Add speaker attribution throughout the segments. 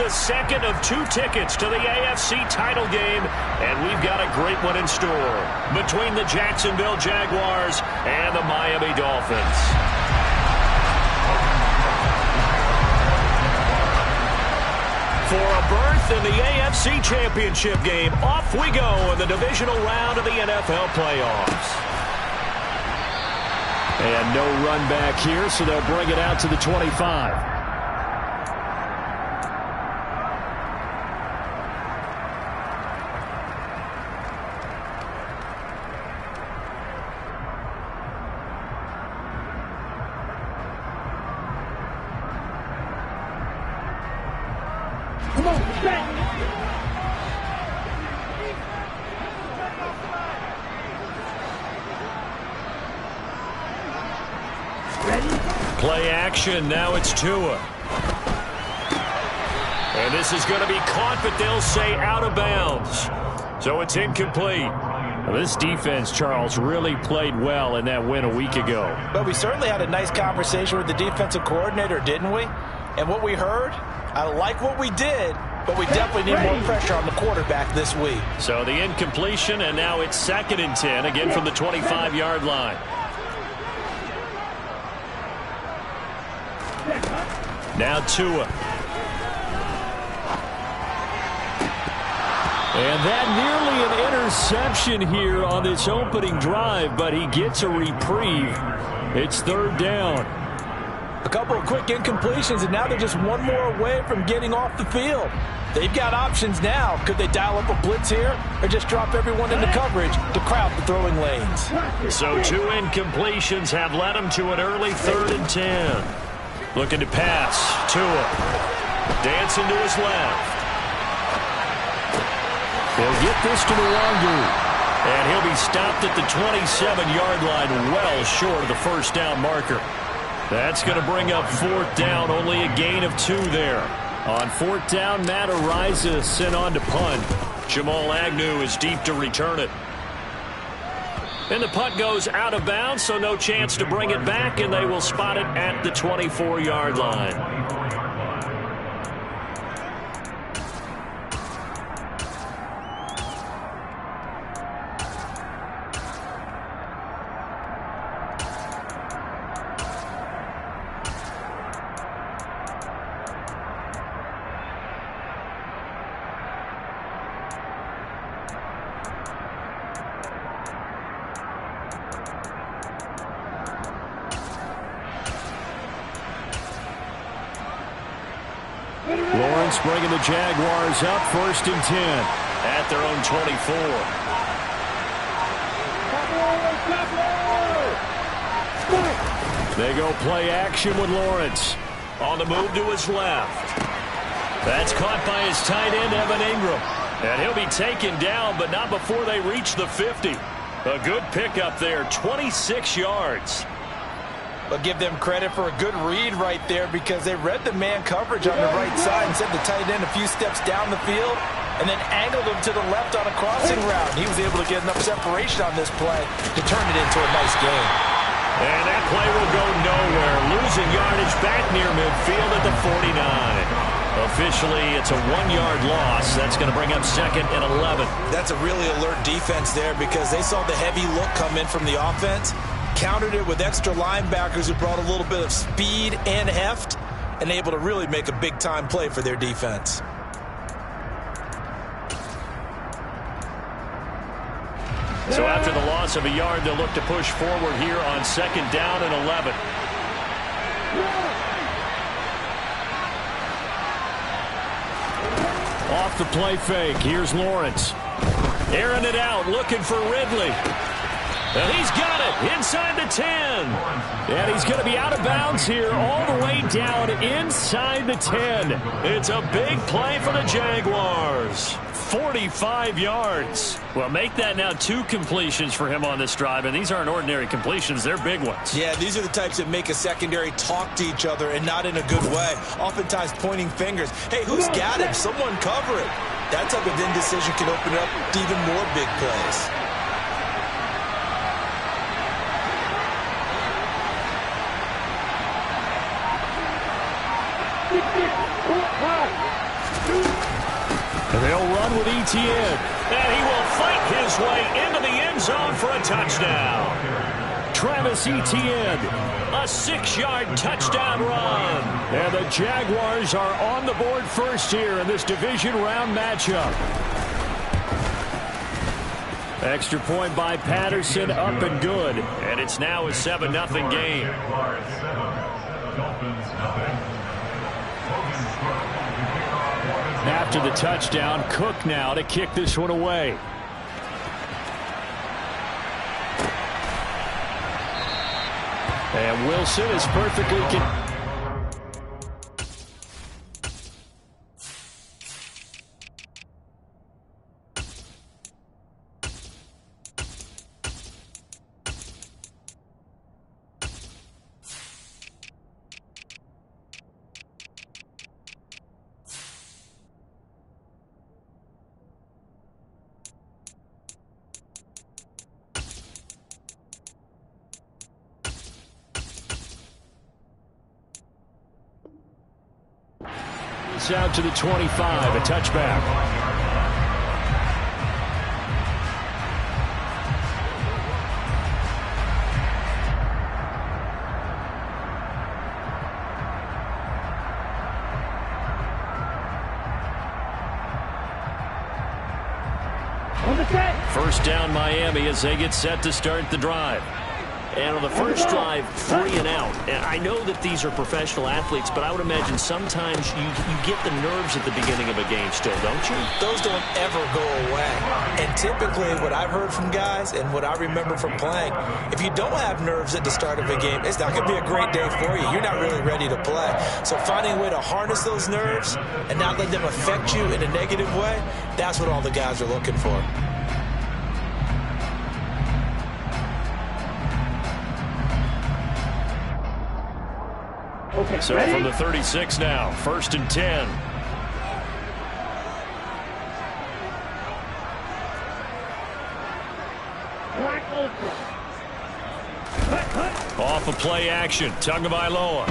Speaker 1: the second of 2 tickets to the AFC title game, and we've got a great one in store between the Jacksonville Jaguars and the Miami Dolphins. For a berth in the AFC Championship game, off we go in the divisional round of the NFL playoffs. And no run back here, so they'll bring it out to the 25.
Speaker 2: Come on, back!
Speaker 1: Play action, now it's Tua. And this is going to be caught, but they'll say out of bounds. So it's incomplete. Well, this defense, Charles, really played well in that win a week ago.
Speaker 3: But we certainly had a nice conversation with the defensive coordinator, didn't we? And what we heard, I like what we did, but we definitely need more pressure on the quarterback this week.
Speaker 1: So the incompletion, and now it's 2nd and 10, again from the 25-yard line. Now Tua. And that nearly an interception here on this opening drive, but he gets a reprieve. It's 3rd down.
Speaker 3: A couple of quick incompletions, and now they're just one more away from getting off the field. They've got options now. Could they dial up a blitz here or just drop everyone into coverage to crowd the throwing lanes?
Speaker 1: So 2 incompletions have led them to an early 3rd and 10. Looking to pass. Tua. Dancing to his left. He'll get this to the long dude. And he'll be stopped at the 27-yard line, well short of the first down marker. That's going to bring up 4th down, only a gain of 2 there. On 4th down, Matt Araiza sent on to punt. Jamal Agnew is deep to return it. And the punt goes out of bounds, so no chance to bring it back, and they will spot it at the 24-yard line. Lawrence bringing the Jaguars up, 1st and 10 at their own 24. They go play action with Lawrence. On the move to his left. That's caught by his tight end, Evan Ingram. And he'll be taken down, but not before they reach the 50. A good pickup there, 26 yards.
Speaker 3: But give them credit for a good read right there because they read the man coverage on the right side and sent the tight end a few steps down the field and then angled him to the left on a crossing route. He was able to get enough separation on this play to turn it into a nice game.
Speaker 1: And that play will go nowhere. Losing yardage back near midfield at the 49. Officially, it's a 1-yard loss. That's going to bring up 2nd and 11.
Speaker 3: That's a really alert defense there because they saw the heavy look come in from the offense, countered it with extra linebackers who brought a little bit of speed and heft, and able to really make a big-time play for their defense.
Speaker 1: So after the loss of a yard, they'll look to push forward here on 2nd down and 11. Off the play fake, here's Lawrence. Airing it out, looking for Ridley. And he's got it inside the 10. And he's going to be out of bounds here all the way down inside the 10. It's a big play for the Jaguars. 45 yards. Well, make that now 2 completions for him on this drive, and these aren't ordinary completions. They're big ones.
Speaker 3: Yeah, these are the types that make a secondary talk to each other and not in a good way. Oftentimes pointing fingers. Hey, who's got him? Someone cover it. That type of indecision can open up to even more big plays.
Speaker 1: Etienne. And he will fight his way into the end zone for a touchdown. Travis Etienne, a 6-yard touchdown run. And the Jaguars are on the board first here in this division round matchup. Extra point by Patterson, up and good. And it's now a 7-0 game. After the touchdown, Cook now to kick this one away. And Wilson is perfectly... It's out to the 25, a touchback. First down Miami as they get set to start the drive. And on the first drive, 3 and out. And I know that these are professional athletes, but I would imagine sometimes you get the nerves at the beginning of a game still, don't you?
Speaker 3: Those don't ever go away. And typically what I've heard from guys and what I remember from playing, if you don't have nerves at the start of a game, it's not going to be a great day for you. You're not really ready to play. So finding a way to harness those nerves and not let them affect you in a negative way, that's what all the guys are looking for.
Speaker 2: Okay,
Speaker 1: so
Speaker 2: ready?
Speaker 1: From the 36 now, 1st and 10. Off of play action, Tagovailoa.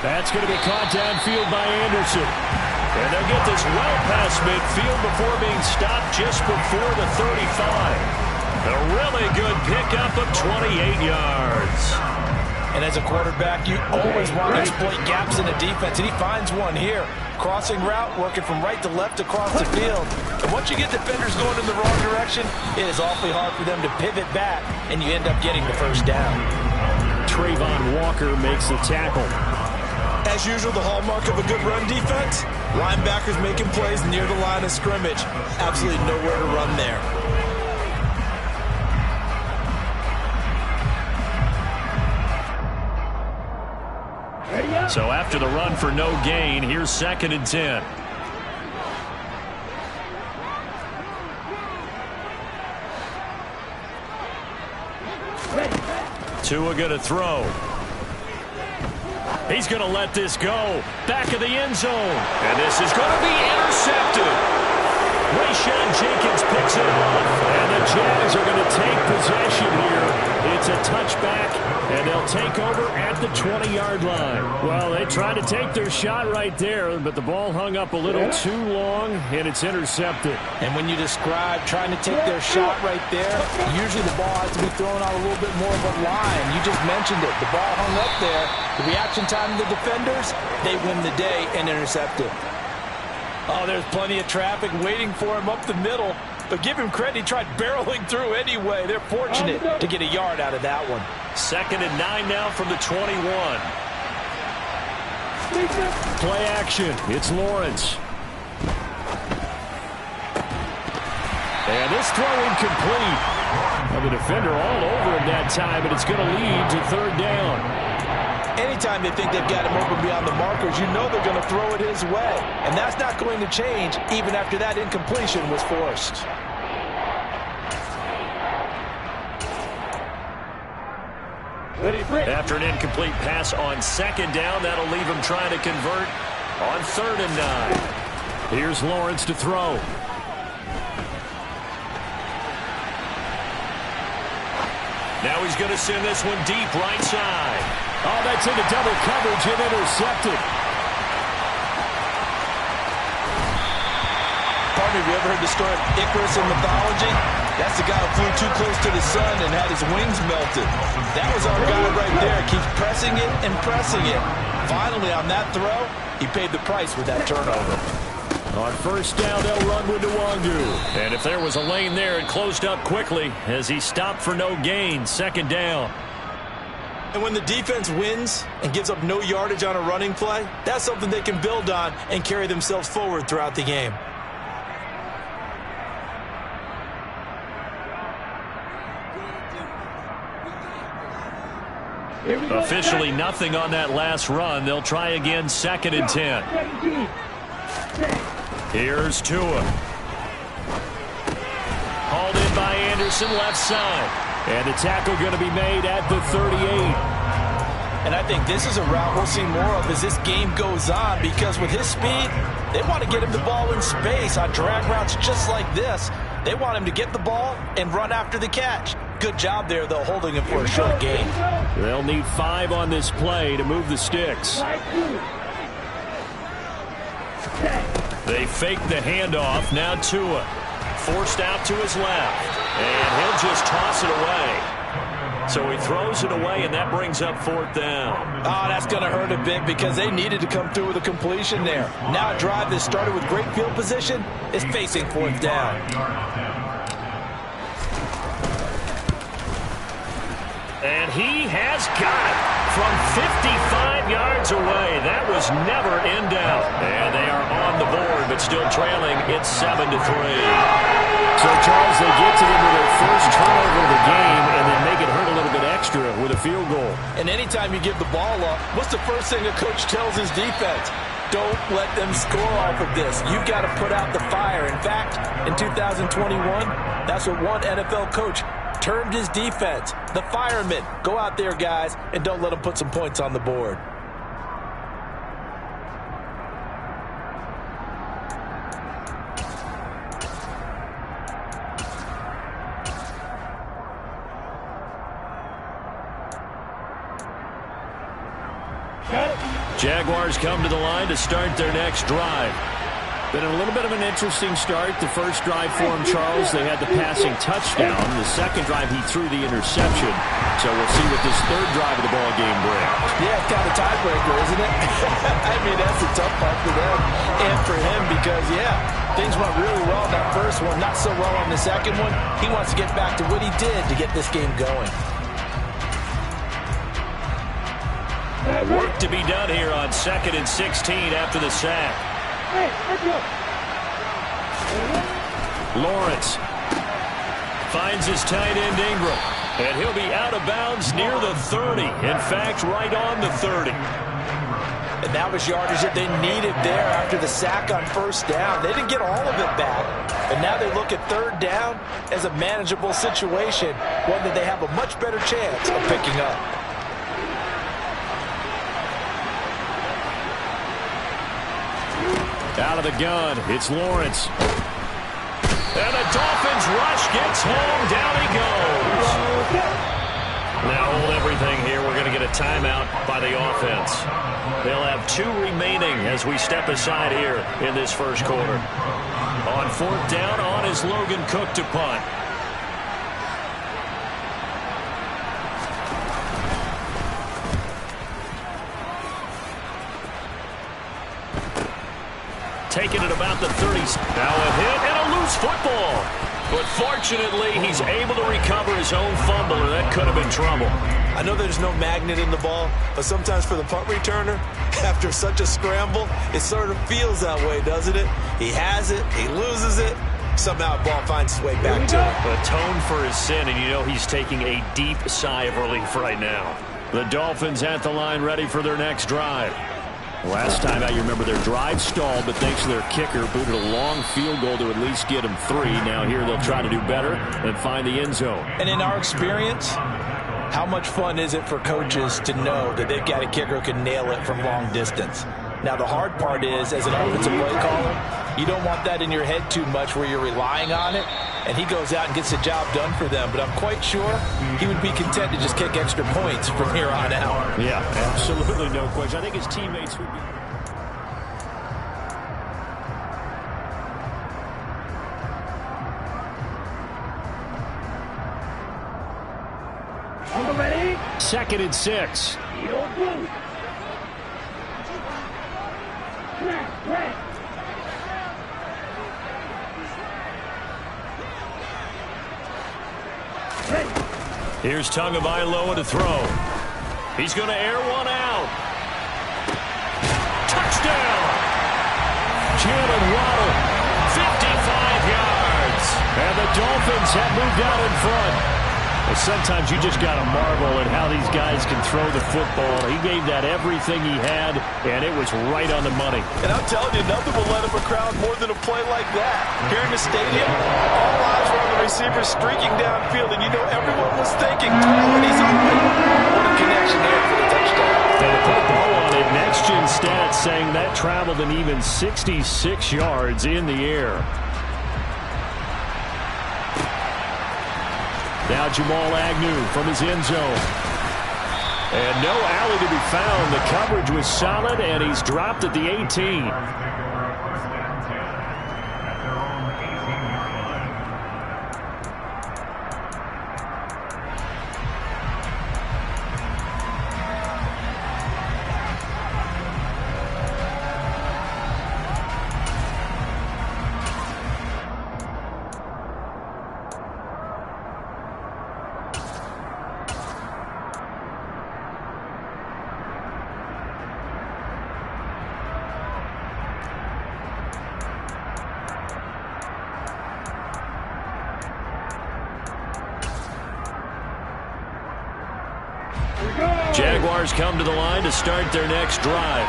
Speaker 1: That's going to be caught downfield by Anderson. And they'll get this well past midfield before being stopped just before the 35. A really good pickup of 28 yards.
Speaker 3: And as a quarterback, you always want to exploit gaps in the defense, and he finds one here. Crossing route, working from right to left across the field. And once you get defenders going in the wrong direction, it is awfully hard for them to pivot back, and you end up getting the first down.
Speaker 1: Trayvon Walker makes the tackle.
Speaker 3: As usual, the hallmark of a good run defense, linebackers making plays near the line of scrimmage. Absolutely nowhere to run there.
Speaker 1: So after the run for no gain, here's 2nd and 10. Tua going to throw. He's going to let this go. Back of the end zone. And this is going to be intercepted. Rayshawn Jenkins picks it off. And the Jags are going to take possession here. It's a touchback, and they'll take over at the 20-yard line. Well, they tried to take their shot right there, but the ball hung up a little too long, and it's intercepted.
Speaker 3: And when you describe trying to take their shot right there, usually the ball has to be thrown out a little bit more of a line. You just mentioned it. The ball hung up there. The reaction time of the defenders, they win the day and intercept it. Oh, there's plenty of traffic waiting for him up the middle. But give him credit, he tried barreling through anyway. They're fortunate to get a yard out of that one.
Speaker 1: 2nd and 9 now from the 21. Play action. It's Lawrence. And this throw incomplete. Well, the defender all over him that time, and it's going to lead to 3rd down.
Speaker 3: Anytime they think they've got him open beyond the markers, you know they're going to throw it his way. And that's not going to change even after that incompletion was forced.
Speaker 1: After an incomplete pass on 2nd down, that'll leave him trying to convert on 3rd and 9. Here's Lawrence to throw. Now he's going to send this one deep right side. Oh, that's into double coverage and intercepted.
Speaker 3: Army, have you ever heard the story of Icarus in mythology? That's the guy who flew too close to the sun and had his wings melted. That was our guy right there. Keeps pressing it and pressing it. Finally, on that throw, he paid the price with that turnover.
Speaker 1: On first down, they'll run with Nwangu. And if there was a lane there, it closed up quickly as he stopped for no gain. Second down.
Speaker 3: And when the defense wins and gives up no yardage on a running play, that's something they can build on and carry themselves forward throughout the game.
Speaker 1: Officially nothing on that last run. They'll try again, 2nd and 10. Here's Tua. Hauled in by Anderson, left side. And the tackle going to be made at the 38.
Speaker 3: And I think this is a route we'll see more of as this game goes on, because with his speed, they want to get him the ball in space on drag routes just like this. They want him to get the ball and run after the catch. Good job there, though, holding him for a short gain.
Speaker 1: They'll need 5 on this play to move the sticks. They fake the handoff. Now Tua. Forced out to his left. And he'll just toss it away. So he throws it away, and that brings up 4th down.
Speaker 3: Oh, that's going to hurt a bit because they needed to come through with a completion there. Now a drive that started with great field position is facing 4th down.
Speaker 1: And he has got it from 55 yards away. That was never in doubt. And they are on the board, but still trailing. It's 7-3. So, Charles, they get to them with their first turnover of the game and then make it hurt a little bit extra with a field goal.
Speaker 3: And anytime you give the ball up, what's the first thing a coach tells his defense? Don't let them score off of this. You've got to put out the fire. In fact, in 2021, that's what one NFL coach termed his defense, the firemen. Go out there, guys, and don't let them put some points on the board.
Speaker 1: Jaguars come to the line to start their next drive. Been a little bit of an interesting start. The first drive for him, Charles, they had the passing touchdown. The second drive, he threw the interception. So we'll see what this third drive of the ball game brings.
Speaker 3: Yeah, it's kind of a tiebreaker, isn't it? I mean, that's a tough part for them and for him because, yeah, things went really well in that first one, not so well on the second one. He wants to get back to what he did to get this game going.
Speaker 1: Work to be done here on 2nd and 16 after the sack. Lawrence finds his tight end Ingram, and he'll be out of bounds near the 30. In fact, right on the 30.
Speaker 3: And that was yardage that they needed there after the sack on first down. They didn't get all of it back, but now they look at 3rd down as a manageable situation, one that they have a much better chance of picking up.
Speaker 1: Out of the gun, it's Lawrence. And the Dolphins rush gets home. Down he goes. Now hold everything here. We're going to get a timeout by the offense. They'll have 2 remaining as we step aside here in this first quarter. On 4th down, on is Logan Cook to punt. Taking it about the 30. Now a hit and a loose football. But fortunately, he's able to recover his own fumble, or that could have been trouble.
Speaker 3: I know there's no magnet in the ball, but sometimes for the punt returner, after such a scramble, it sort of feels that way, doesn't it? He has it, he loses it, somehow the ball finds its way back to him.
Speaker 1: Atone for his sin, and you know he's taking a deep sigh of relief right now. The Dolphins at the line ready for their next drive. Last time out, you remember their drive stalled, but thanks to their kicker, booted a long field goal to at least get them 3. Now here they'll try to do better and find the end zone.
Speaker 3: And in our experience, how much fun is it for coaches to know that they've got a kicker who can nail it from long distance? Now the hard part is, as an offensive play caller, you don't want that in your head too much where you're relying on it, and he goes out and gets the job done for them. But I'm quite sure he would be content to just kick extra points from here on out.
Speaker 1: Yeah, absolutely no question. I think his teammates would be... 2nd and 6. Here's Tagovailoa to throw. He's going to air one out. Touchdown! Jalen Waddle, 55 yards. And the Dolphins have moved out in front. Well, sometimes you just got to marvel at how these guys can throw the football. He gave that everything he had, and it was right on the money.
Speaker 3: And I'm telling you, nothing will let up a crowd more than a play like that. Here in the stadium, all eyes were on the receiver streaking downfield, and you know everyone was thinking, and he's open. What a connection there for the touchdown.
Speaker 1: And to put a ball on it, next-gen stats saying that traveled an even 66 yards in the air. Now Jamal Agnew from his end zone. And no alley to be found. The coverage was solid, and he's dropped at the 18. Jaguars come to the line to start their next drive.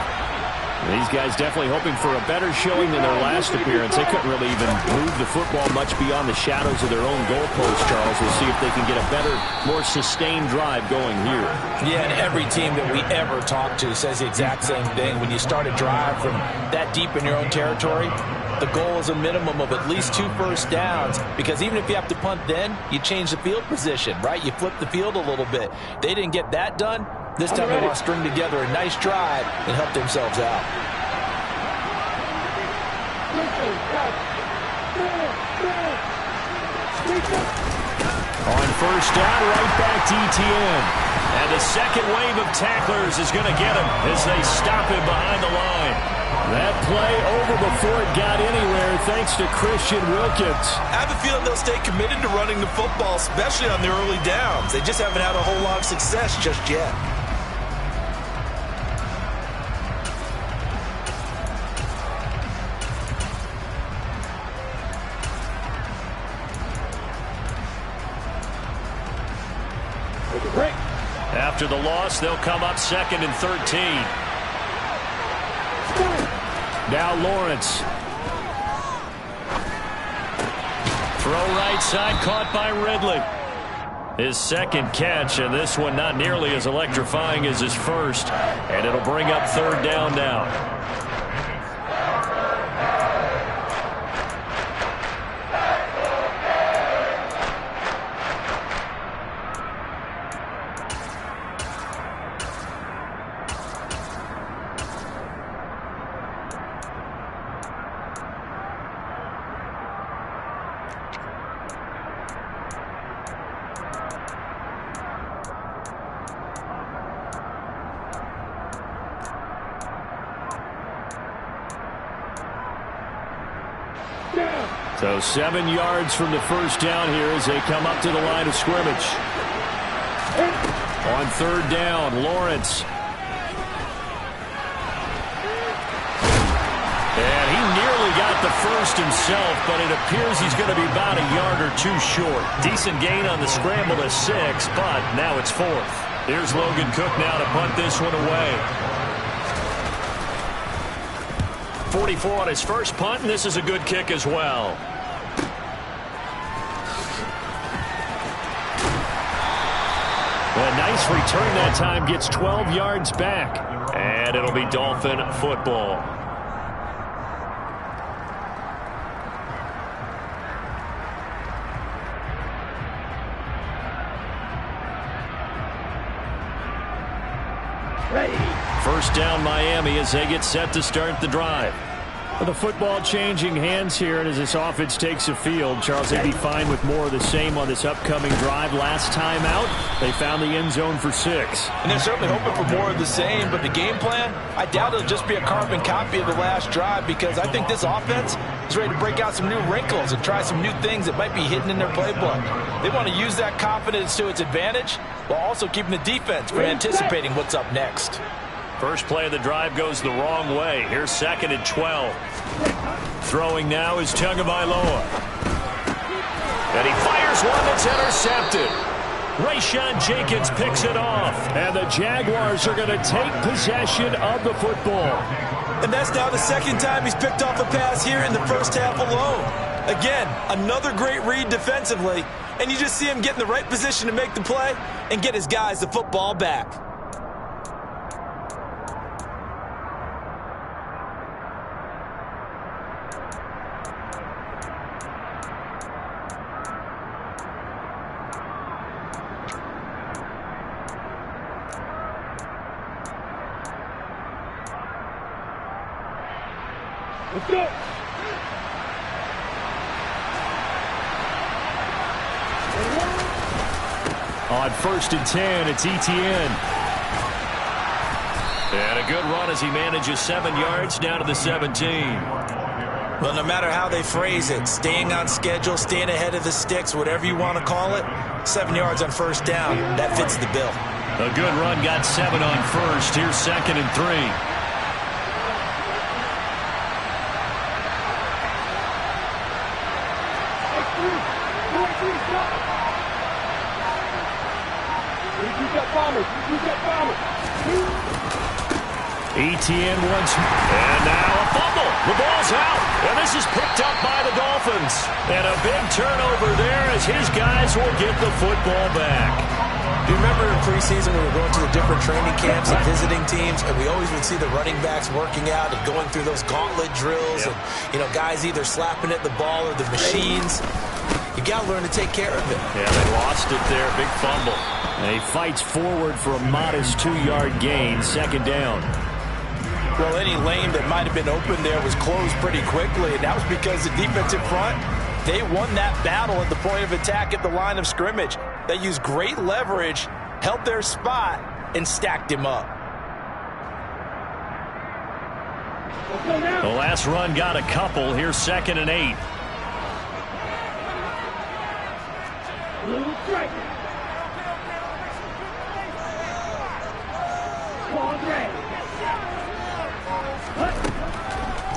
Speaker 1: These guys definitely hoping for a better showing than their last appearance. They couldn't really even move the football much beyond the shadows of their own goalpost, Charles. We'll see if they can get a better, more sustained drive going here.
Speaker 3: Yeah, and every team that we ever talk to says the exact same thing. When you start a drive from that deep in your own territory, the goal is a minimum of at least 2 first downs, because even if you have to punt then, you change the field position, right? You flip the field a little bit. They didn't get that done. This time they want to string together a nice drive and help themselves out.
Speaker 1: On first down, right back to ETN. And the second wave of tacklers is going to get him as they stop him behind the line. That play over before it got anywhere thanks to Christian Wilkins.
Speaker 3: I have a feeling they'll stay committed to running the football, especially on the early downs. They just haven't had a whole lot of success just yet.
Speaker 1: After the loss, they'll come up 2nd and 13. Now Lawrence. Throw right side, caught by Ridley. His second catch, and this one not nearly as electrifying as his first. And it'll bring up 3rd down now. So 7 yards from the first down here as they come up to the line of scrimmage. On 3rd down, Lawrence. And he nearly got the first himself, but it appears he's going to be about a yard or 2 short. Decent gain on the scramble to 6, but now it's 4th. Here's Logan Cook now to punt this one away. 44 on his first punt, and this is a good kick as well. A nice return that time, gets 12 yards back, and it'll be Dolphin football.
Speaker 2: Ready.
Speaker 1: First down Miami as they get set to start the drive. The football changing hands here, and as this offense takes the field, Charles, they'd be fine with more of the same on this upcoming drive. Last time out, they found the end zone for 6.
Speaker 3: And they're certainly hoping for more of the same, but the game plan, I doubt it'll just be a carbon copy of the last drive, because I think this offense is ready to break out some new wrinkles and try some new things that might be hidden in their playbook. They want to use that confidence to its advantage while also keeping the defense from anticipating what's up next.
Speaker 1: First play of the drive goes the wrong way. Here's 2nd and 12. Throwing now is Tagovailoa. And he fires one that's intercepted. Rayshawn Jenkins picks it off. And the Jaguars are going to take possession of the football.
Speaker 3: And that's now the second time he's picked off a pass here in the first half alone. Again, another great read defensively. And you just see him get in the right position to make the play and get his guys the football back.
Speaker 2: Let's go.
Speaker 1: On 1st and 10, it's Etienne. And a good run as he manages 7 yards down to the 17.
Speaker 3: Well, no matter how they phrase it, staying on schedule, staying ahead of the sticks, whatever you want to call it, 7 yards on 1st down, that fits the bill.
Speaker 1: A good run got 7 on 1st. Here's 2nd and 3. Etienne once, and now a fumble. The ball's out, and this is picked up by the Dolphins. And a big turnover there as his guys will get the football back.
Speaker 3: Do you remember in preseason we were going to the different training camps and visiting teams, and we always would see the running backs working out and going through those gauntlet drills, and guys either slapping at the ball or the machines. You got to learn to take care of it.
Speaker 1: Yeah, they lost it there. Big fumble. And he fights forward for a modest 2-yard gain, 2nd down.
Speaker 3: Well, any lane that might have been open there was closed pretty quickly, and that was because the defensive front, they won that battle at the point of attack at the line of scrimmage. They used great leverage, held their spot, and stacked him up.
Speaker 1: The last run got a couple. Here's 2nd and 8.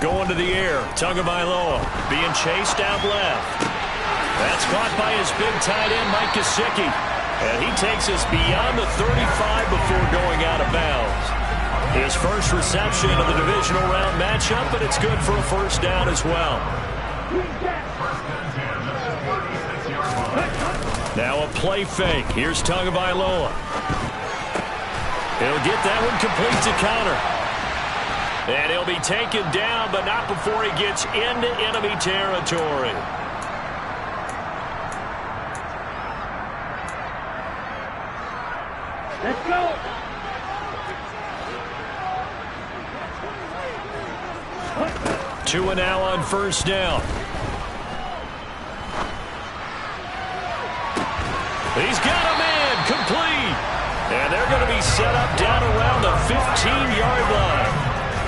Speaker 1: Going to the air, Tagovailoa being chased out left. That's caught by his big tight end, Mike Gesicki. And he takes us beyond the 35 before going out of bounds. His first reception of the divisional round matchup, but it's good for a 1st down as well. Now a play fake. Here's Tagovailoa. He'll get that one complete to Connor. And he'll be taken down, but not before he gets into enemy territory.
Speaker 2: Let's go.
Speaker 1: Two and now on 1st down. He's got a man complete. And they're going to be set up down around the 15-yard line.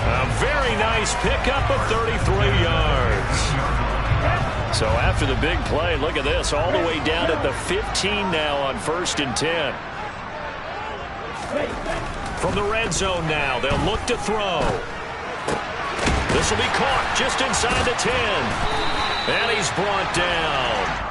Speaker 1: A very nice pickup of 33 yards. So after the big play, look at this, all the way down at the 15 now on 1st and 10. From the red zone now, they'll look to throw. This will be caught just inside the 10. And he's brought down.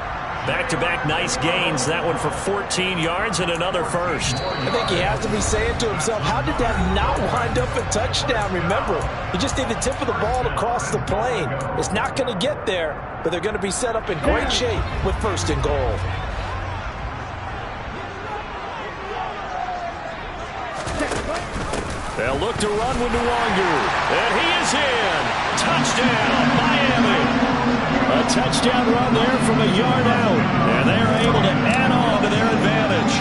Speaker 1: Back-to-back nice gains. That one for 14 yards and another 1st.
Speaker 3: I think he has to be saying to himself, how did that not wind up a touchdown? Remember, you just need the tip of the ball to cross the plane. It's not going to get there, but they're going to be set up in great shape with 1st and goal.
Speaker 1: They'll look to run with Nwangu. And he is in. Touchdown, Miami. A touchdown run there from a yard out. And they're able to add on to their advantage.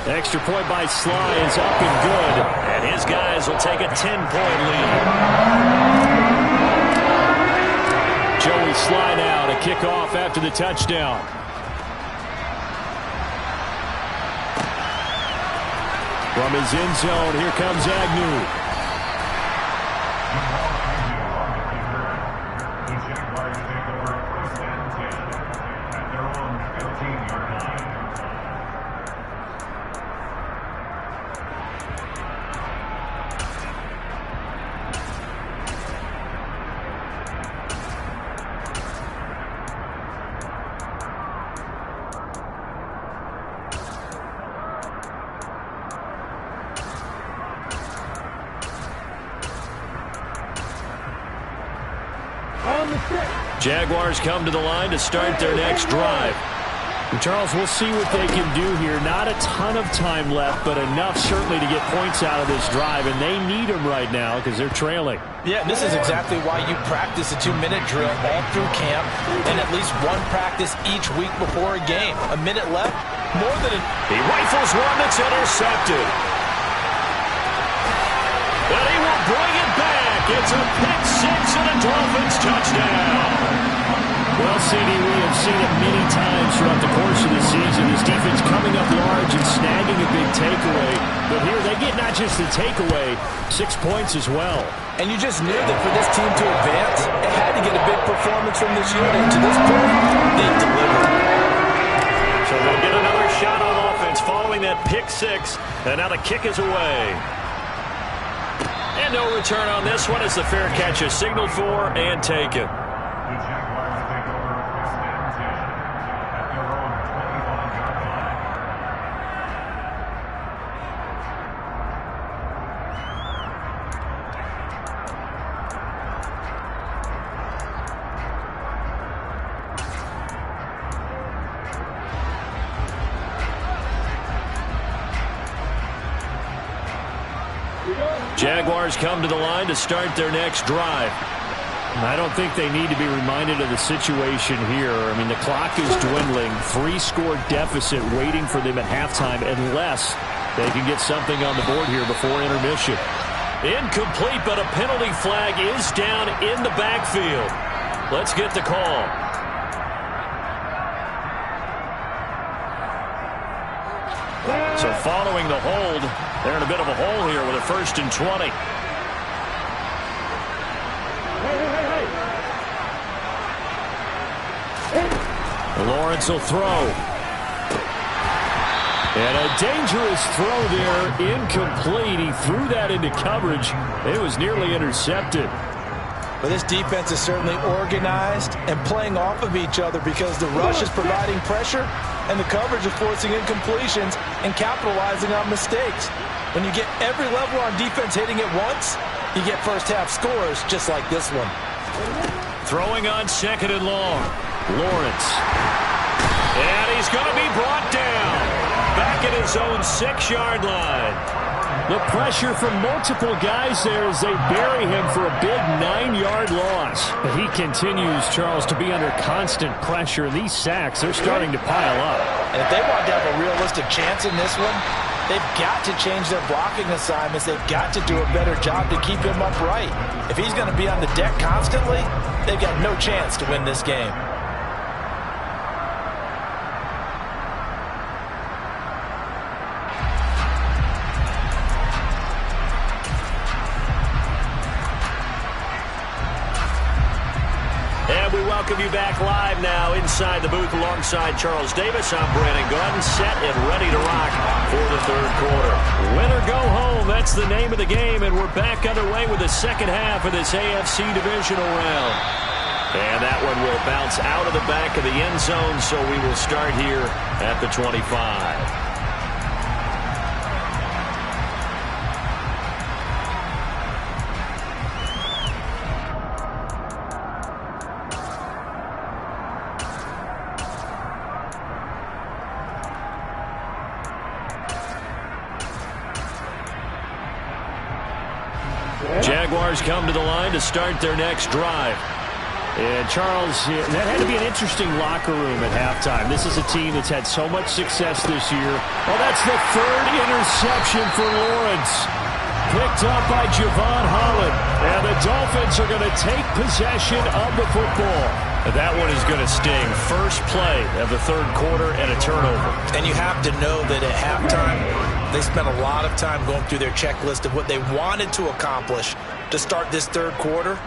Speaker 1: Extra point by Sly is up and good. And his guys Jaguars will take a 10-point lead. Joey slide out, a kickoff after the touchdown. From his end zone, here comes Agnew. Jaguars come to the line to start their next drive.
Speaker 4: And Charles, we'll see what they can do here. Not a ton of time left, but enough certainly to get points out of this drive, and they need them right now because they're trailing.
Speaker 3: Yeah, this is exactly why you practice a 2-minute drill all through camp and at least one practice each week before a game. A minute left, more than
Speaker 1: He rifles one that's intercepted. And he will bring it back. It's a pick-6 and a Dolphins touchdown.
Speaker 4: Well, CD, we have seen it many times throughout the course of the season. This defense coming up large and snagging a big takeaway. But here they get not just the takeaway, 6 points as well.
Speaker 3: And you just knew that for this team to advance, it had to get a big performance from this unit. And to this point, they've delivered.
Speaker 1: So they'll get another shot on offense following that pick-6. And now the kick is away. And no return on this one as the fair catch is signaled for and taken. Jaguars come to the line to start their next drive.
Speaker 4: I don't think they need to be reminded of the situation here. I mean, the clock is dwindling. 3-score deficit waiting for them at halftime unless they can get something on the board here before intermission.
Speaker 1: Incomplete, but a penalty flag is down in the backfield. Let's get the call. So following the hold, they're in a bit of a hole here with a 1st and 20. Lawrence will throw. And a dangerous throw there, incomplete. He threw that into coverage. It was nearly intercepted.
Speaker 3: But this defense is certainly organized and playing off of each other because the rush is providing pressure and the coverage is forcing incompletions and capitalizing on mistakes. When you get every level on defense hitting it once, you get first-half scores just like this one.
Speaker 1: Throwing on 2nd and long. Lawrence. And he's going to be brought down. Back at his own 6-yard line.
Speaker 4: The pressure from multiple guys there as they bury him for a big 9-yard loss. But he continues, Charles, to be under constant pressure. These sacks, they're starting to pile up.
Speaker 3: And if they want to have a realistic chance in this one, they've got to change their blocking assignments. They've got to do a better job to keep him upright. If he's going to be on the deck constantly, they've got no chance to win this game.
Speaker 1: And we welcome you back live now inside the booth alongside Charles Davis. I'm Brandon Gunn, set and ready to rock for the 3rd quarter. Win or go home, that's the name of the game, and we're back underway with the second half of this AFC divisional round. And that one will bounce out of the back of the end zone, so we will start here at the 25. Jaguars come to the line to start their next drive.
Speaker 4: And Charles, that had to be an interesting locker room at halftime. This is a team that's had so much success this year. Oh, that's the 3rd interception for Lawrence. picked up by Javon Holland. And the Dolphins are going to take possession of the football.
Speaker 1: That one is going to sting. First play of the third quarter and a turnover.
Speaker 3: And you have to know that at halftime, they spent a lot of time going through their checklist of what they wanted to accomplish to start this third quarter.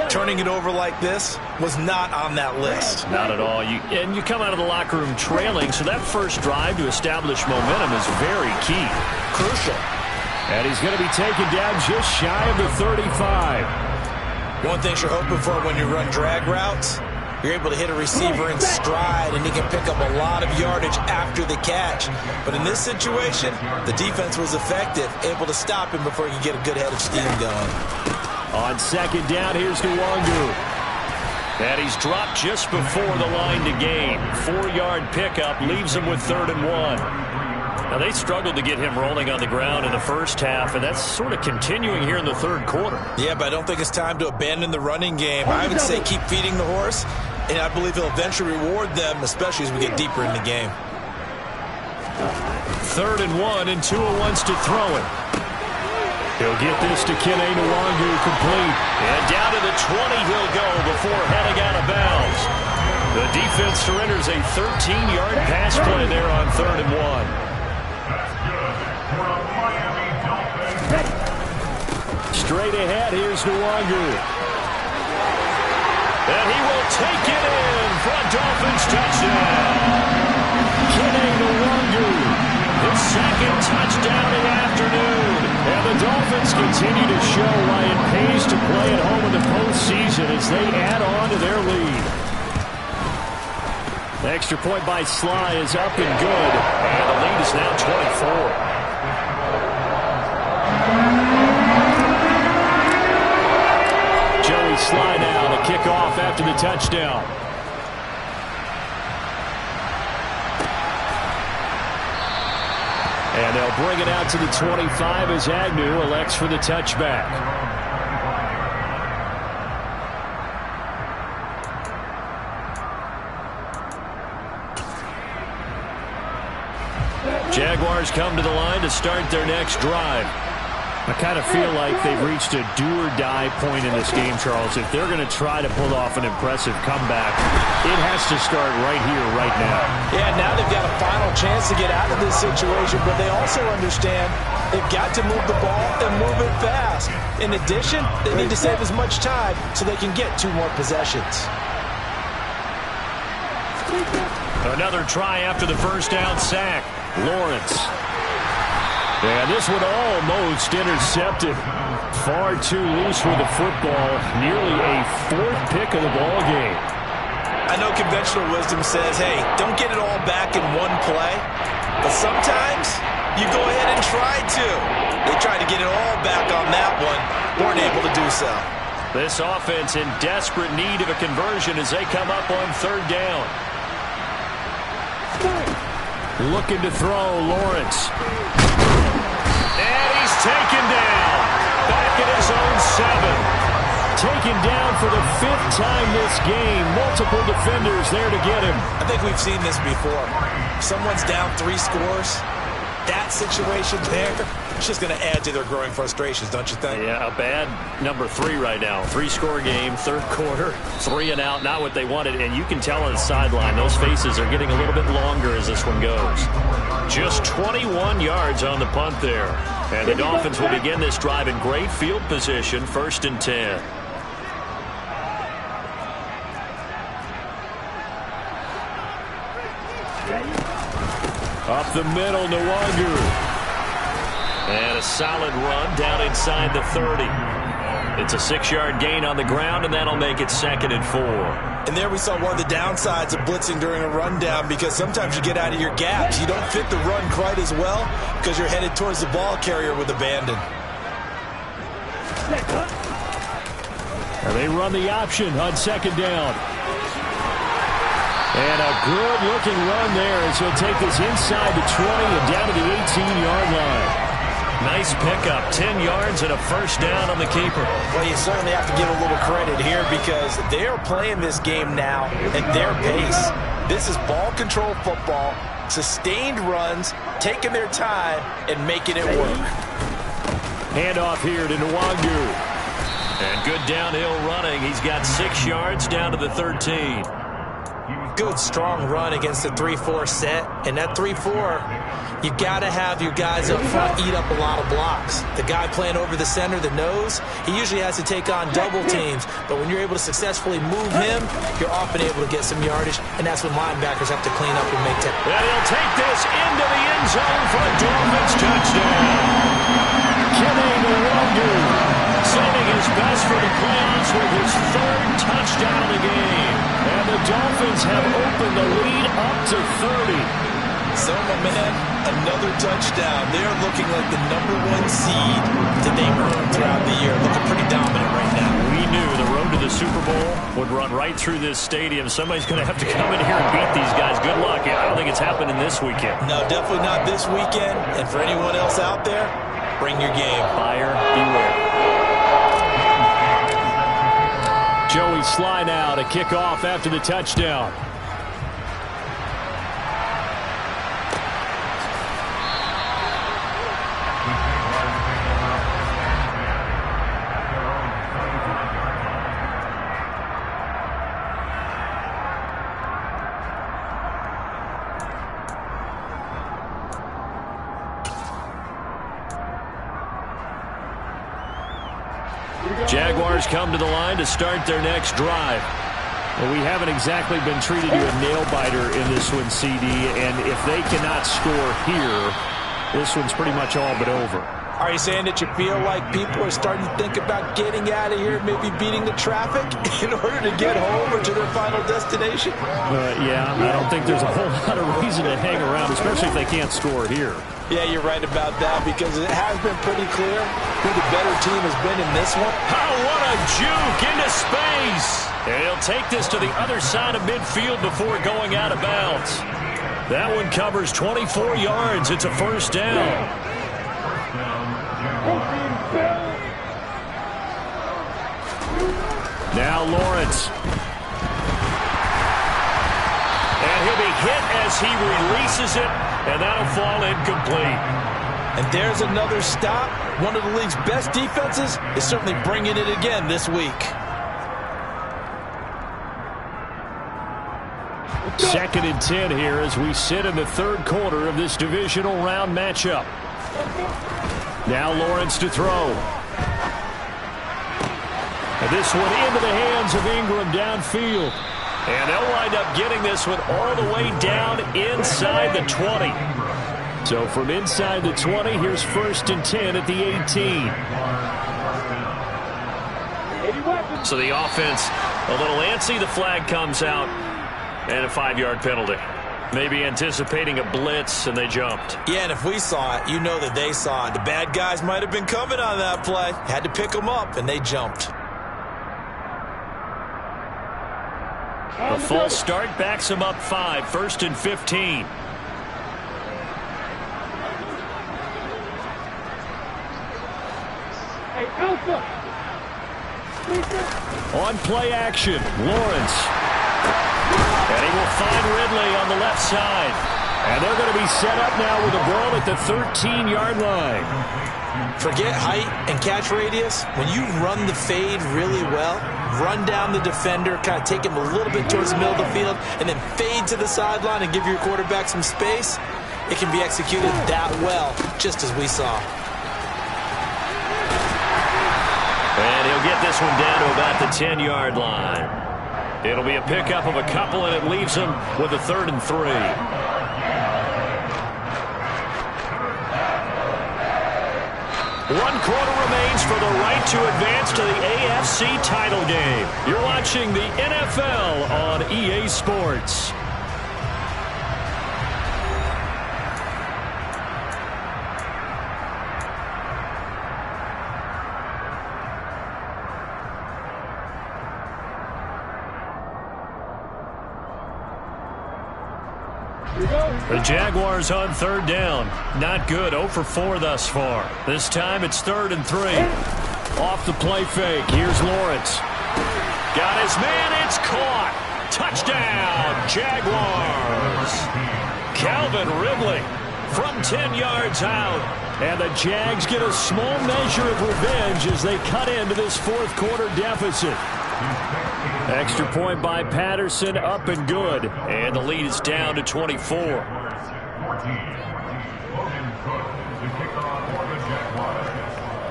Speaker 3: Turning it over like this was not on that list.
Speaker 1: Not at all. And you come out of the locker room trailing, so that first drive to establish momentum is very key.
Speaker 3: Crucial.
Speaker 4: And he's going to be taken down just shy of the 35.
Speaker 3: One thing you're hoping for when you run drag routes, you're able to hit a receiver in stride, and he can pick up a lot of yardage after the catch. But in this situation, the defense was effective, able to stop him before he could get a good head of steam going.
Speaker 4: On second down, here's Nwangu.
Speaker 1: And he's dropped just before the line to gain. 4-yard pickup leaves him with 3rd and 1. Now, they struggled to get him rolling on the ground in the first half, and that's sort of continuing here in the third quarter.
Speaker 3: Yeah, but I don't think it's time to abandon the running game. I would say keep feeding the horse, and I believe he'll eventually reward them, especially as we get deeper in the game.
Speaker 1: 3rd and 1, and Tua wants to throw it.
Speaker 4: He'll get this to Kene Nwangu complete.
Speaker 1: And down to the 20 he'll go before heading out of bounds. The defense surrenders a 13-yard pass play there on 3rd and 1.
Speaker 4: Straight ahead, here's Nwangu.
Speaker 1: And he will take it in for a Dolphins touchdown.
Speaker 4: Kene Nwangu,
Speaker 1: His second touchdown in the afternoon.
Speaker 4: And the Dolphins continue to show why it pays to play at home in the postseason as they add on to their lead. The extra point by Sly is up and good.
Speaker 1: And the lead is now 24.
Speaker 4: Sly now to kick off after the touchdown. And they'll bring it out to the 25 as Agnew elects for the touchback.
Speaker 1: Jaguars come to the line to start their next drive.
Speaker 4: I kind of feel like they've reached a do-or-die point in this game, Charles. If they're going to try to pull off an impressive comeback, it has to start right here, right now.
Speaker 3: Yeah, now they've got a final chance to get out of this situation, but they also understand they've got to move the ball and move it fast. In addition, they need to save as much time so they can get 2 more possessions.
Speaker 1: Another try after the first down sack.
Speaker 4: Lawrence. And this one almost intercepted. Far too loose with the football. Nearly a 4th pick of the ball game.
Speaker 3: I know conventional wisdom says, hey, don't get it all back in one play. But sometimes you go ahead and try to. They tried to get it all back on that one. Weren't able to do so.
Speaker 1: This offense in desperate need of a conversion as they come up on 3rd down.
Speaker 4: Looking to throw, Lawrence.
Speaker 1: And he's taken down. Back at his own 7.
Speaker 4: Taken down for the 5th time this game. Multiple defenders there to get him.
Speaker 3: I think we've seen this before. Someone's down 3 scores. That situation there, it's just going to add to their growing frustrations, don't you think?
Speaker 1: Yeah, a bad number 3 right now. 3-score game, 3rd quarter, 3 and out, not what they wanted. And you can tell on the sideline, those faces are getting a little bit longer as this one goes. Just 21 yards on the punt there. And the Dolphins will begin this drive in great field position, 1st and 10.
Speaker 4: Up the middle, Nwangu.
Speaker 1: And a solid run down inside the 30. It's a 6-yard gain on the ground, and that'll make it 2nd and 4.
Speaker 3: And there we saw one of the downsides of blitzing during a rundown, because sometimes you get out of your gaps. You don't fit the run quite as well because you're headed towards the ball carrier with abandon.
Speaker 4: And they run the option on 2nd down. And a good-looking run there as he'll take this inside the 20 and down to the 18-yard line.
Speaker 1: Nice pickup, 10 yards and a 1st down on the keeper.
Speaker 3: Well, you certainly have to give a little credit here because they are playing this game now at their pace. This is ball control football, sustained runs, taking their time, and making it work.
Speaker 1: Handoff here to Nwangu. And good downhill running. He's got 6 yards down to the 13.
Speaker 3: Good, strong run against the 3-4 set. And that 3-4, you got to have your guys up front eat up a lot of blocks. The guy playing over the center, the nose, he usually has to take on double teams. But when you're able to successfully move him, you're often able to get some yardage. And that's when linebackers have to clean up and make that.
Speaker 1: And he'll take this into the end zone for a Dolphins touchdown. Nwangu saving his best for the playoffs with his 3rd touchdown of the game. And the Dolphins have opened the lead up to 30.
Speaker 3: So, my man, another touchdown. They're looking like the #1 seed that they've earned throughout the year. Looking pretty dominant right now.
Speaker 1: We knew the road to the Super Bowl would run right through this stadium. Somebody's going to have to come in here and beat these guys. Good luck. I don't think it's happening this weekend.
Speaker 3: No, definitely not this weekend. And for anyone else out there, bring your game.
Speaker 1: Buyer beware. Joey Sly now to kick off after the touchdown. Jaguars come to the line to start their next drive.
Speaker 4: Well, we haven't exactly been treated to a nail-biter in this one, CD, and if they cannot score here, this one's pretty much all but over.
Speaker 3: Are you saying that you feel like people are starting to think about getting out of here, maybe beating the traffic in order to get home or to their final destination?
Speaker 4: Yeah, I don't think there's a whole lot of reason to hang around, especially if they can't score here.
Speaker 3: Yeah, you're right about that because it has been pretty clear who the better team has been in this one.
Speaker 1: Oh, what a juke into space. And he'll take this to the other side of midfield before going out of bounds. That one covers 24 yards. It's a 1st down. Now Lawrence. And he'll be hit as he releases it, and that'll fall incomplete.
Speaker 3: And there's another stop. One of the league's best defenses is certainly bringing it again this week.
Speaker 1: 2nd and 10 here as we sit in the 3rd quarter of this divisional round matchup. Now Lawrence to throw. And this one into the hands of Ingram downfield. And they'll wind up getting this one all the way down inside the 20. So from inside the 20, here's 1st and 10 at the 18. So the offense a little antsy. The flag comes out and a 5-yard penalty. Maybe anticipating a blitz, and they jumped.
Speaker 3: Yeah, and if we saw it, you know that they saw it. The bad guys might have been coming on that play. Had to pick them up, and they jumped.
Speaker 1: A false start backs him up 5. 1st and 15.
Speaker 2: Hey, Alpha!
Speaker 1: On play action, Lawrence. And he will find Ridley on the left side. And they're going to be set up now with the ball at the 13-yard line.
Speaker 3: Forget height and catch radius. When you run the fade really well, run down the defender, kind of take him a little bit towards the middle of the field, and then fade to the sideline and give your quarterback some space, it can be executed that well, just as we saw.
Speaker 1: And he'll get this one down to about the 10-yard line. It'll be a pickup of a couple, and it leaves him with a 3rd and 3. One quarter remains for the right to advance to the AFC title game. You're watching the NFL on EA Sports. The Jaguars on 3rd down. Not good. 0 for 4 thus far. This time it's 3rd and 3. Off the play fake. Here's Lawrence. Got his man. It's caught. Touchdown, Jaguars. Calvin Ridley from 10 yards out And the Jags get a small measure of revenge as they cut into this fourth quarter deficit. Extra point by Patterson, up and good. And the lead is down to 24.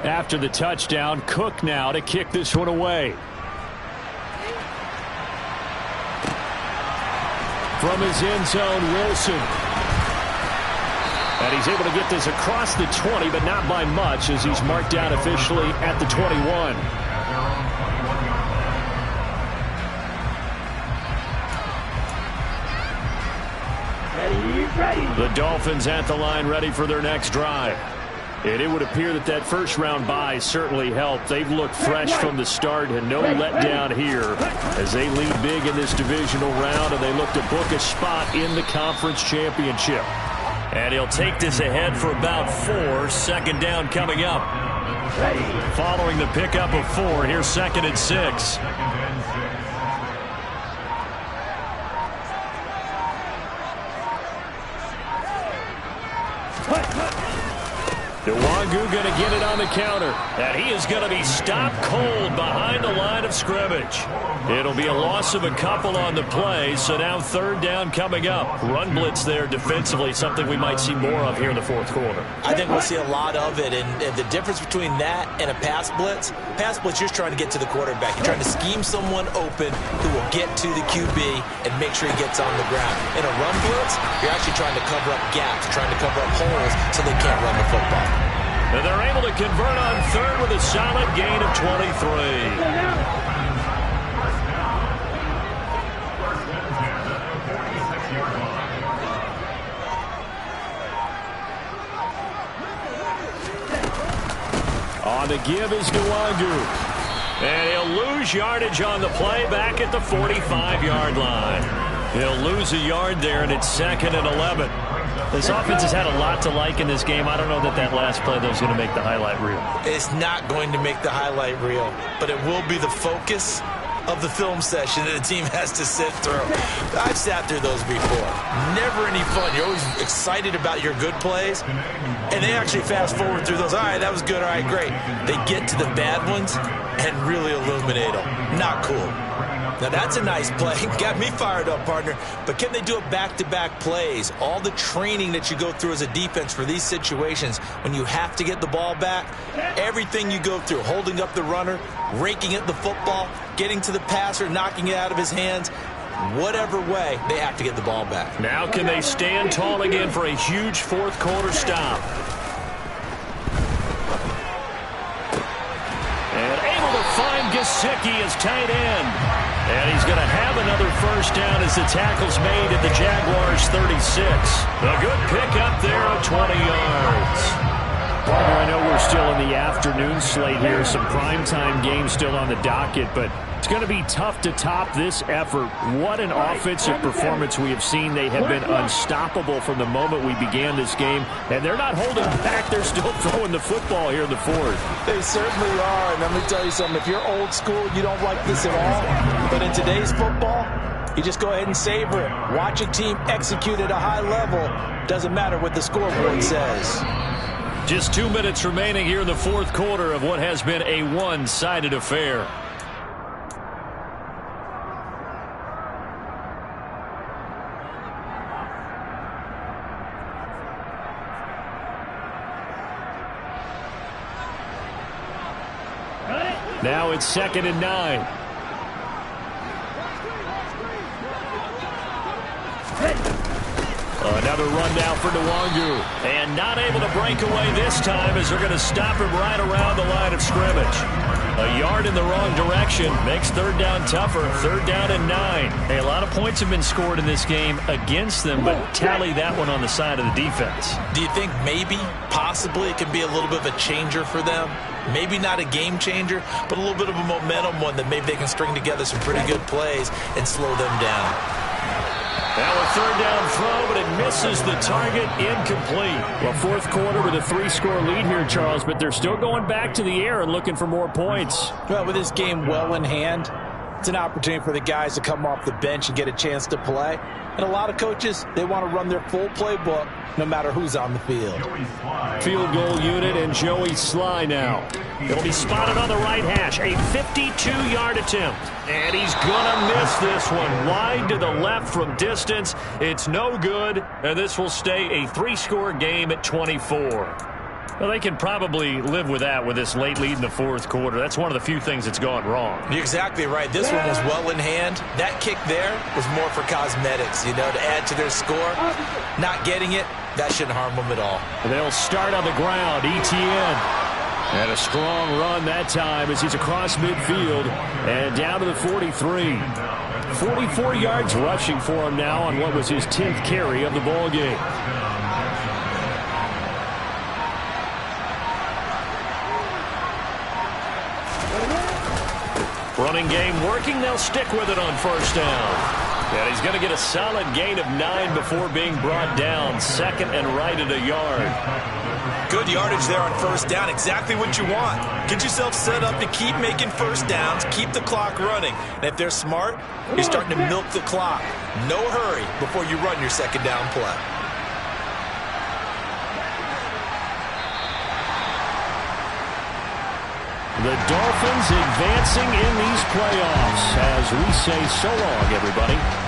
Speaker 1: After the touchdown, Cook now to kick this one away. From his end zone, Wilson. And he's able to get this across the 20, but not by much as he's marked down officially at the 21. The Dolphins at the line ready for their next drive. And it would appear that that first-round bye certainly helped. They've looked fresh from the start and no letdown here as they lead big in this divisional round, and they look to book a spot in the conference championship. And he'll take this ahead for about 4. Second down coming up. Following the pickup of 4, here's 2nd and 6. Nwangu going to get it on the counter. And he is going to be stopped cold behind the line of scrimmage. It'll be a loss of a couple on the play, so now 3rd down coming up. Run blitz there defensively, something we might see more of here in the fourth quarter.
Speaker 3: I think we'll see a lot of it, and the difference between that and a pass blitz, you're trying to get to the quarterback. You're trying to scheme someone open who will get to the QB and make sure he gets on the ground. In a run blitz, you're actually trying to cover up gaps, trying to cover up holes so they can't run the football.
Speaker 1: And they're able to convert on 3rd with a solid gain of 23. On the give is Nwangu. And he'll lose yardage on the play back at the 45-yard line. He'll lose a yard there, and it's 2nd and 11. This offense has had a lot to like in this game. I don't know that last play, though, is going to make the highlight reel.
Speaker 3: It's not going to make the highlight reel, but it will be the focus of the film session that the team has to sit through. I've sat through those before. Never any fun. You're always excited about your good plays, and they actually fast forward through those. All right, that was good. All right, great. They get to the bad ones and really illuminate them. Not cool. Now, that's a nice play. Got me fired up, partner. But can they do it back-to-back plays? All the training that you go through as a defense for these situations, when you have to get the ball back, everything you go through, holding up the runner, raking at the football, getting to the passer, knocking it out of his hands, whatever way, they have to get the ball back.
Speaker 1: Now can they stand tall again for a huge fourth quarter stop? And able to find Gesicki as tight end. And he's going to have another first down as the tackle's made at the Jaguars' 36. A good pickup there of 20 yards. Partner, I know we're still in the afternoon slate here. Some primetime games still on the docket, but it's going to be tough to top this effort. What an offensive performance we have seen. They have been unstoppable from the moment we began this game, and they're not holding back. They're still throwing the football here in the fourth.
Speaker 3: They certainly are, and let me tell you something. If you're old school, you don't like this at all. But in today's football, you just go ahead and savor it. Watch a team execute at a high level. Doesn't matter what the scoreboard says.
Speaker 1: Just 2 minutes remaining here in the fourth quarter of what has been a one-sided affair. Now it's 2nd and 9. Another run down for Nwangu. And not able to break away this time as they're going to stop him right around the line of scrimmage. A yard in the wrong direction makes 3rd down tougher. 3rd down and 9. Hey, a lot of points have been scored in this game against them, but tally that one on the side of the defense.
Speaker 3: Do you think maybe, possibly, it can be a little bit of a changer for them? Maybe not a game changer, but a little bit of a momentum one that maybe they can string together some pretty good plays and slow them down.
Speaker 1: Now a 3rd down throw, but it misses the target, incomplete.
Speaker 4: Well, fourth quarter with a 3-score lead here, Charles, but they're still going back to the air and looking for more points.
Speaker 5: Well, with this game well in hand,
Speaker 3: It's an opportunity for the guys to come off the bench and get a chance to play. And a lot of coaches, they want to run their full playbook no matter who's on the field.
Speaker 4: Field goal unit and Joey Sly now.
Speaker 1: He'll be spotted on the right hash. A 52-yard attempt. And he's going to miss this one. Wide to the left from distance. It's no good. And this will stay a 3-score game at 24. Well, they can probably live with that with this late lead in the fourth quarter. That's one of the few things that's gone wrong.
Speaker 3: You're exactly right. This one was well in hand. That kick there was more for cosmetics, to add to their score. Not getting it, that shouldn't harm them at all.
Speaker 4: They'll start on the ground. ETN. And a strong run that time as he's across midfield and down to the 43. 44 yards rushing for him now on what was his 10th carry of the ball game.
Speaker 1: Running game working. They'll stick with it on first down. And he's going to get a solid gain of 9 before being brought down. Second and right at a yard.
Speaker 3: Good yardage there on first down. Exactly what you want. Get yourself set up to keep making first downs, keep the clock running. And if they're smart, you're starting to milk the clock. No hurry before you run your second down play.
Speaker 4: The Dolphins advancing in these playoffs as we say so long, everybody.